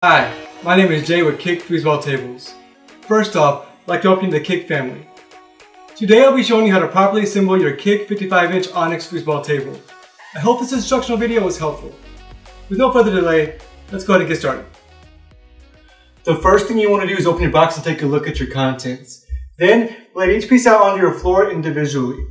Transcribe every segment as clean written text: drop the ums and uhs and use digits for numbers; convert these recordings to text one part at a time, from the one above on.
Hi, my name is Jay with Kick Foosball Tables. First off, I'd like to welcome you to the Kick family. Today I'll be showing you how to properly assemble your Kick 55-inch Onyx foosball table. I hope this instructional video was helpful. With no further delay, let's go ahead and get started. The first thing you want to do is open your box and take a look at your contents. Then, lay each piece out onto your floor individually.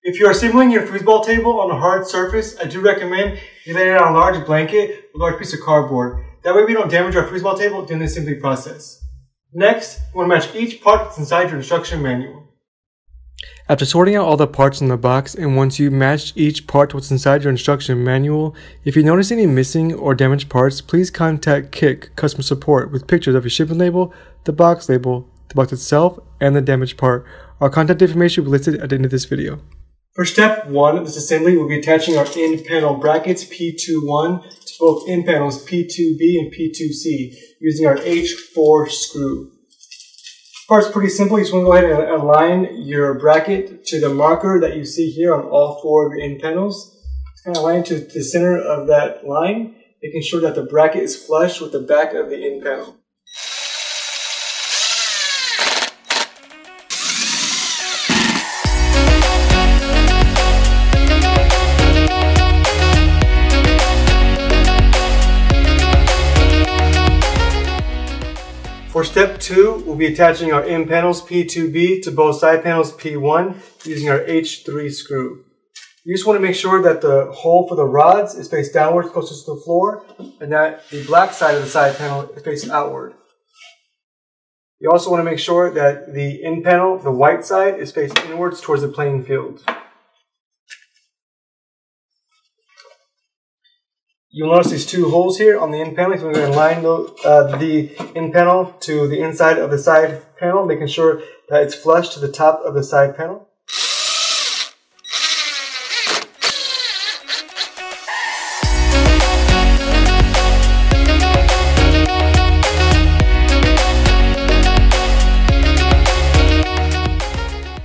If you are assembling your foosball table on a hard surface, I do recommend you lay it on a large blanket or a large piece of cardboard. That way we don't damage our foosball table during the assembly process. Next, you want to match each part that's inside your instruction manual. After sorting out all the parts in the box, and once you've matched each part to what's inside your instruction manual, if you notice any missing or damaged parts, please contact Kick Customer Support with pictures of your shipping label, the box itself, and the damaged part. Our contact information will be listed at the end of this video. For step 1 of this assembly, we'll be attaching our end panel brackets P21 to both end panels P2B and P2C using our H4 screw. This part's pretty simple. You just want to go ahead and align your bracket to the marker that you see here on all 4 of your end panels. Just kind of align to the center of that line, making sure that the bracket is flush with the back of the end panel. For step 2, we'll be attaching our end panels P2B to both side panels P1 using our H3 screw. You just want to make sure that the hole for the rods is faced downwards closest to the floor and that the black side of the side panel is faced outward. You also want to make sure that the end panel, the white side, is faced inwards towards the playing field. You'll notice these 2 holes here on the end panel. So we're going to align the end panel to the inside of the side panel, making sure that it's flush to the top of the side panel.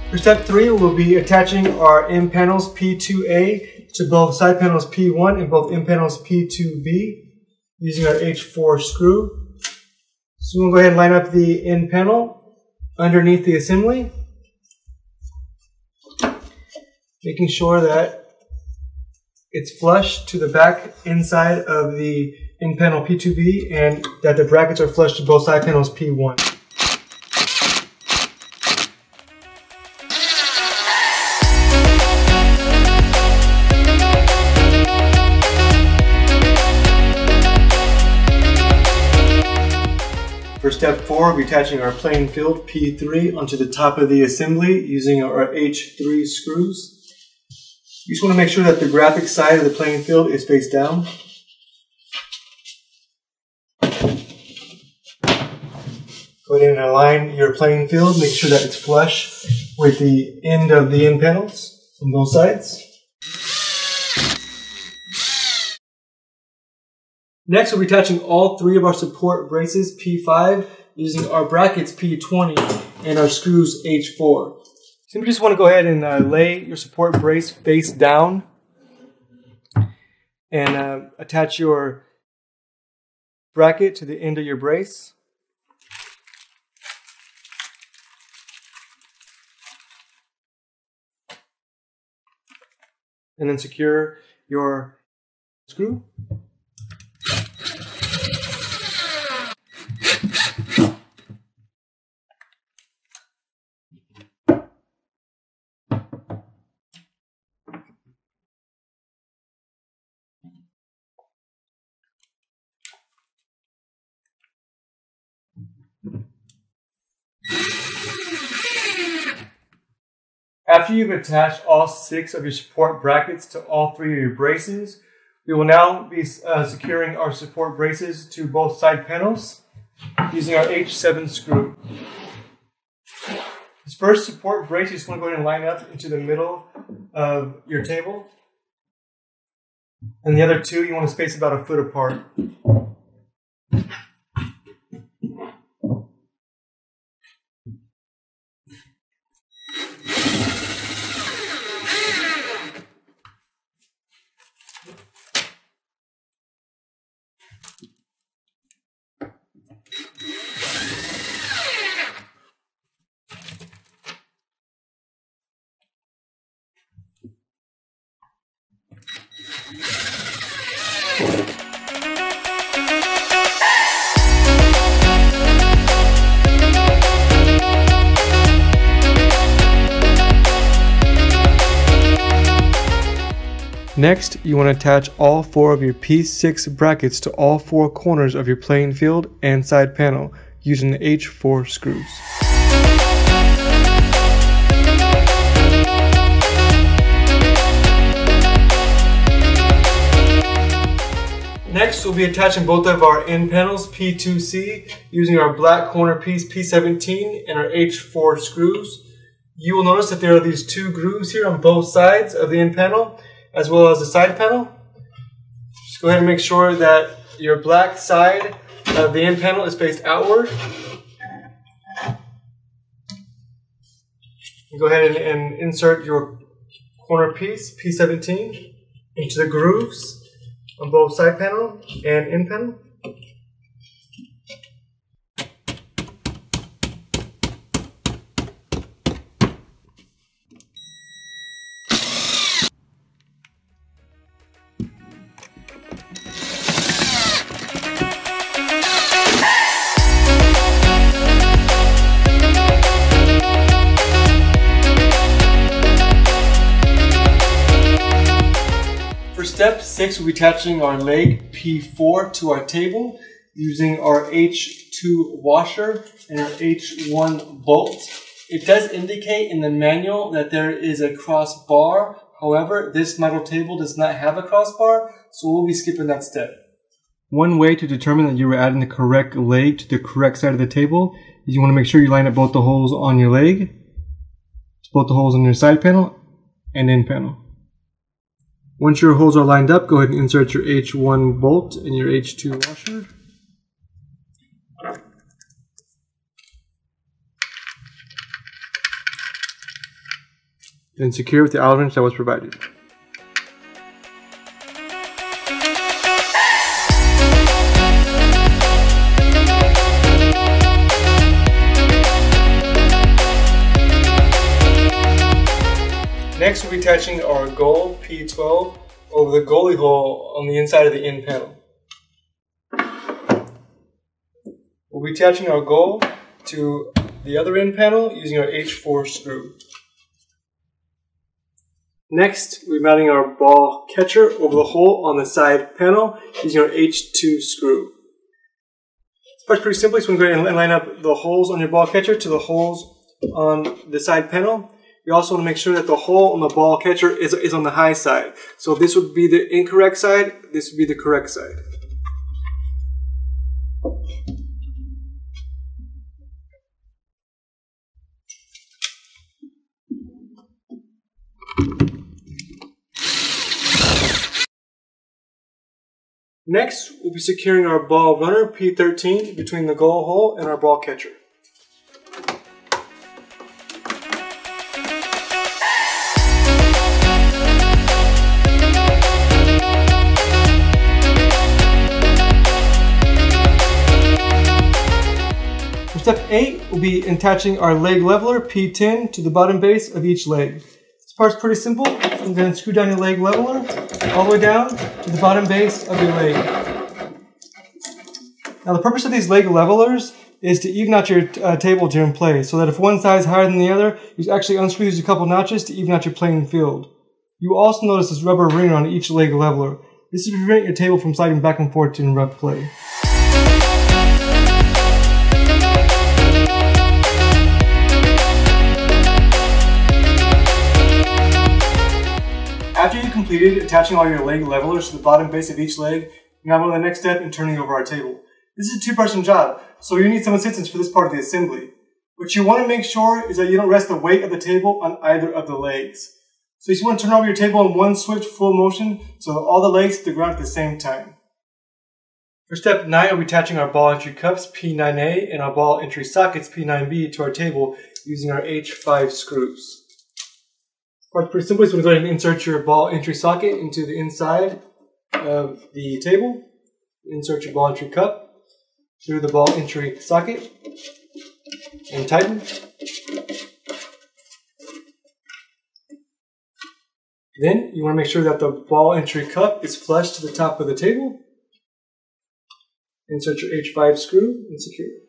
For step 3, we'll be attaching our end panels P2A to both side panels P1 and both end panels P2B using our H4 screw. So we'll go ahead and line up the end panel underneath the assembly, making sure that it's flush to the back inside of the end panel P2B and that the brackets are flush to both side panels P1. For step 4, we'll be attaching our playing field P3 onto the top of the assembly using our H3 screws. You just want to make sure that the graphic side of the playing field is face down. Go ahead and align your playing field, make sure that it's flush with the end of the end panels on both sides. Next, we'll be attaching all 3 of our support braces P5 using our brackets P20 and our screws H4. Simply just want to go ahead and lay your support brace face down and attach your bracket to the end of your brace. And then secure your screw. After you've attached all 6 of your support brackets to all 3 of your braces, we will now be securing our support braces to both side panels using our H7 screw. This first support brace, you just want to go ahead and line up into the middle of your table. And the other 2, you want to space about a foot apart. Next, you want to attach all 4 of your P6 brackets to all 4 corners of your playing field and side panel using the H4 screws. Next, we'll be attaching both of our end panels P2C using our black corner piece P17 and our H4 screws. You will notice that there are these 2 grooves here on both sides of the end panel, as well as the side panel. Just go ahead and make sure that your black side of the end panel is faced outward. And go ahead and insert your corner piece, P17, into the grooves on both side panel and end panel. For step 6, we'll be attaching our leg P4 to our table using our H2 washer and our H1 bolt. It does indicate in the manual that there is a crossbar. However, this model table does not have a crossbar, so we'll be skipping that step. One way to determine that you are adding the correct leg to the correct side of the table is you want to make sure you line up both the holes on your leg, both the holes on your side panel and end panel. Once your holes are lined up, go ahead and insert your H1 bolt and your H2 washer. Then secure with the Allen wrench that was provided. Next, we'll be attaching our goal P12 over the goalie hole on the inside of the end panel. We'll be attaching our goal to the other end panel using our H4 screw. Next, we're mounting our ball catcher over the hole on the side panel using our H2 screw. It's pretty simple, so we're going to go ahead and line up the holes on your ball catcher to the holes on the side panel. You also want to make sure that the hole on the ball catcher is on the high side. So this would be the incorrect side, this would be the correct side. Next, we'll be securing our ball runner P13 between the goal hole and our ball catcher. Step 8, we'll be attaching our leg leveler, P10, to the bottom base of each leg. This part's pretty simple. So then screw down your leg leveler all the way down to the bottom base of your leg. Now the purpose of these leg levelers is to even out your table during play, so that if one side is higher than the other, you actually unscrew these a couple notches to even out your playing field. You will also notice this rubber ring on each leg leveler. This will prevent your table from sliding back and forth during rough play. After you've completed attaching all your leg levelers to the bottom base of each leg, you now go to the next step in turning over our table. This is a two-person job, so you need some assistance for this part of the assembly. What you want to make sure is that you don't rest the weight of the table on either of the legs. So you just want to turn over your table in one swift full motion so that all the legs hit the ground at the same time. For step 9, we'll be attaching our ball entry cups P9A and our ball entry sockets P9B to our table using our H5 screws. It's pretty simple. So we're going to insert your ball entry socket into the inside of the table. Insert your ball entry cup through the ball entry socket and tighten. Then you want to make sure that the ball entry cup is flush to the top of the table. Insert your H5 screw and secure it.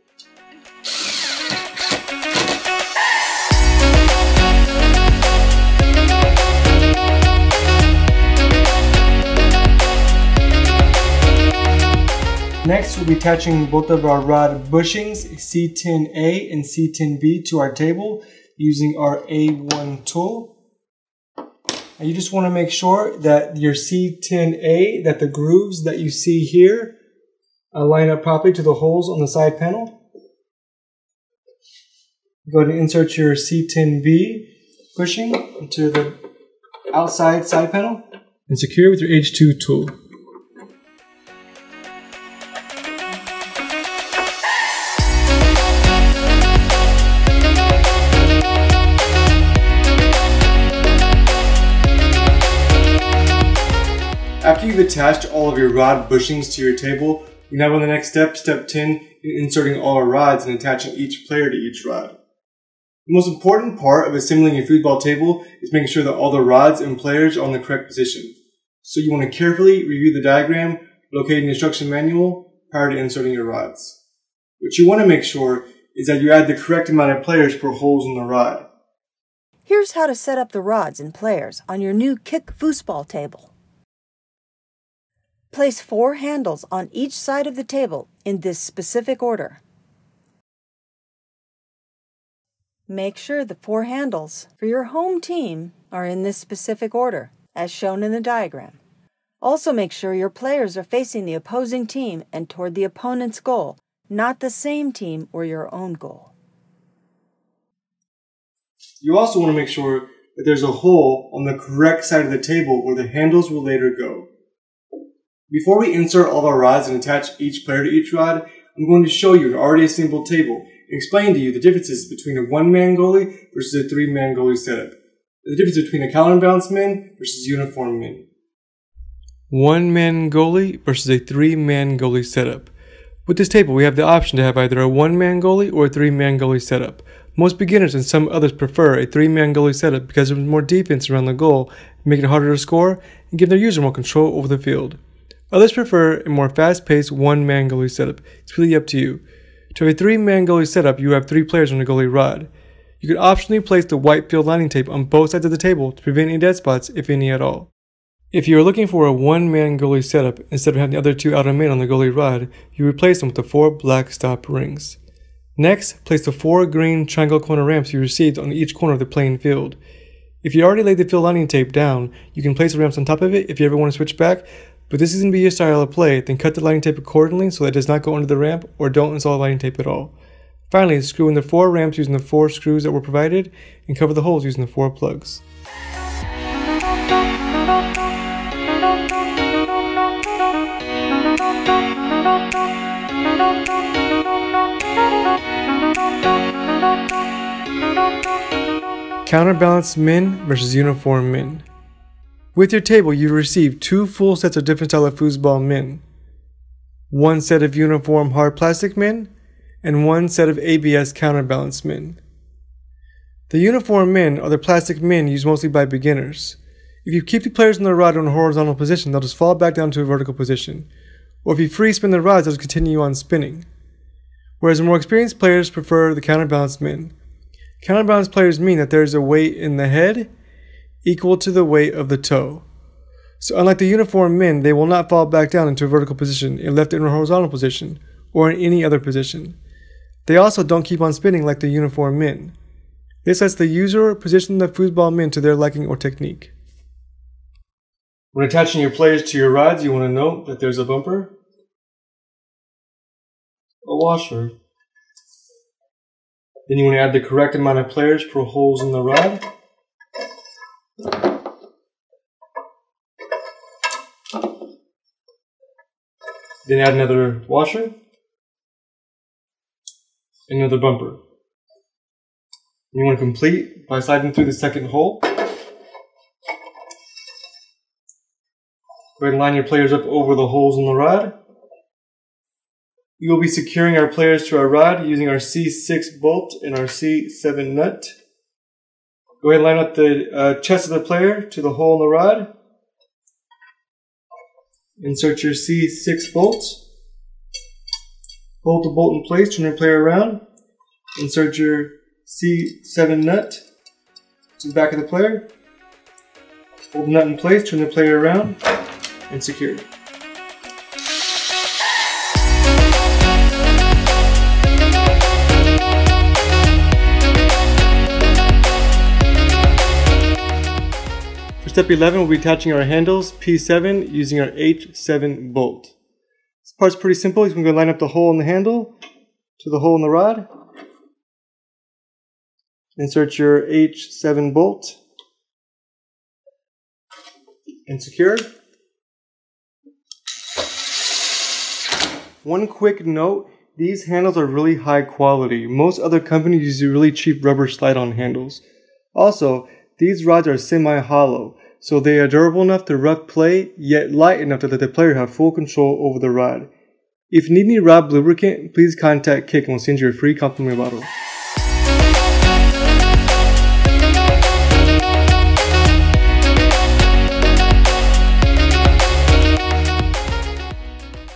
Next, we'll be attaching both of our rod bushings, C10A and C10B, to our table using our A1 tool. And you just want to make sure that your C10A, that the grooves that you see here line up properly to the holes on the side panel. Go ahead and insert your C10B bushing into the outside side panel and secure with your H2 tool. After you've attached all of your rod bushings to your table, we now go on the next step, step 10, in inserting all our rods and attaching each player to each rod. The most important part of assembling a foosball table is making sure that all the rods and players are on the correct position. So you want to carefully review the diagram, locate the instruction manual prior to inserting your rods. What you want to make sure is that you add the correct amount of players per holes in the rod. Here's how to set up the rods and players on your new kick foosball table. Place 4 handles on each side of the table in this specific order. Make sure the 4 handles for your home team are in this specific order, as shown in the diagram. Also make sure your players are facing the opposing team and toward the opponent's goal, not the same team or your own goal. You also want to make sure that there's a hole on the correct side of the table where the handles will later go. Before we insert all our rods and attach each player to each rod, I'm going to show you an already assembled table and explain to you the differences between a one-man goalie versus a 3-man goalie setup, and the difference between a counterbalance men versus uniform men. One-man goalie versus a 3-man goalie setup. With this table, we have the option to have either a one-man goalie or a 3-man goalie setup. Most beginners and some others prefer a 3-man goalie setup because there's more defense around the goal, making it harder to score and give their user more control over the field. Others prefer a more fast-paced one-man goalie setup. It's really up to you. To have a 3-man goalie setup, you have 3 players on the goalie rod. You could optionally place the white field lining tape on both sides of the table to prevent any dead spots, if any at all. If you are looking for a one-man goalie setup, instead of having the other 2 outer men on the goalie rod, you replace them with the 4 black stop rings. Next, place the 4 green triangle corner ramps you received on each corner of the playing field. If you already laid the field lining tape down, you can place the ramps on top of it if you ever want to switch back, but this isn't be your style of play, then cut the lining tape accordingly so that it does not go under the ramp, or don't install lining tape at all. Finally, screw in the 4 ramps using the 4 screws that were provided, and cover the holes using the 4 plugs. Counterbalance men versus uniform men. With your table, you receive 2 full sets of different style of foosball men. 1 set of uniform hard plastic men, and 1 set of ABS counterbalance men. The uniform men are the plastic men used mostly by beginners. If you keep the players on the rod in a horizontal position, they'll just fall back down to a vertical position. Or if you free spin the rods, they'll just continue on spinning. Whereas the more experienced players prefer the counterbalance men. Counterbalance players mean that there is a weight in the head equal to the weight of the toe. So unlike the uniform men, they will not fall back down into a vertical position and left in a horizontal position, or in any other position. They also don't keep on spinning like the uniform men. This lets the user position the foosball men to their liking or technique. When attaching your players to your rods, you want to note that there's a bumper, a washer. Then you want to add the correct amount of players per holes in the rod. Then add another washer, another bumper. You want to complete by sliding through the second hole. Go ahead and line your players up over the holes in the rod. We will be securing our players to our rod using our C6 bolt and our C7 nut. Go ahead and line up the chest of the player to the hole in the rod. Insert your C6 bolt. Hold the bolt in place, turn your player around. Insert your C7 nut to the back of the player. Hold the nut in place, turn the player around, and secure it. For step 11, we'll be attaching our handles P7 using our H7 bolt. This part's pretty simple. You're going to line up the hole in the handle to the hole in the rod. Insert your H7 bolt and secure. One quick note, these handles are really high quality. Most other companies use really cheap rubber slide-on handles. Also, these rods are semi-hollow, so they are durable enough to rough play, yet light enough to let the player have full control over the rod. If you need any rod lubricant, please contact Kick and we'll send you a free complimentary bottle.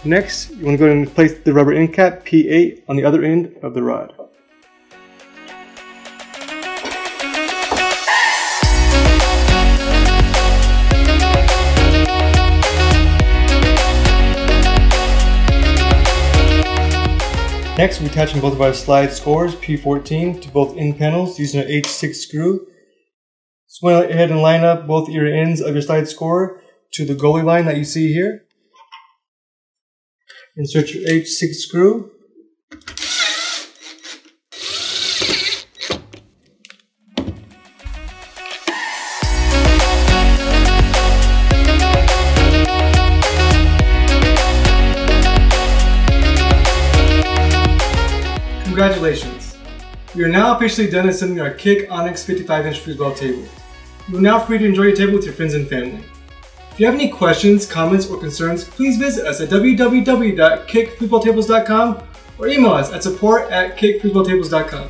Next, you want to go ahead and place the rubber end cap P8 on the other end of the rod. Next, we're attaching both of our slide scores P14 to both end panels using an H6 screw. So go ahead and line up both ear ends of your slide score to the goalie line that you see here. Insert your H6 screw. Congratulations! We are now officially done assembling our Kick Onyx 55-inch foosball table. You are now free to enjoy your table with your friends and family. If you have any questions, comments, or concerns, please visit us at www.kickfoosballtables.com or email us at support@kickfoosballtables.com.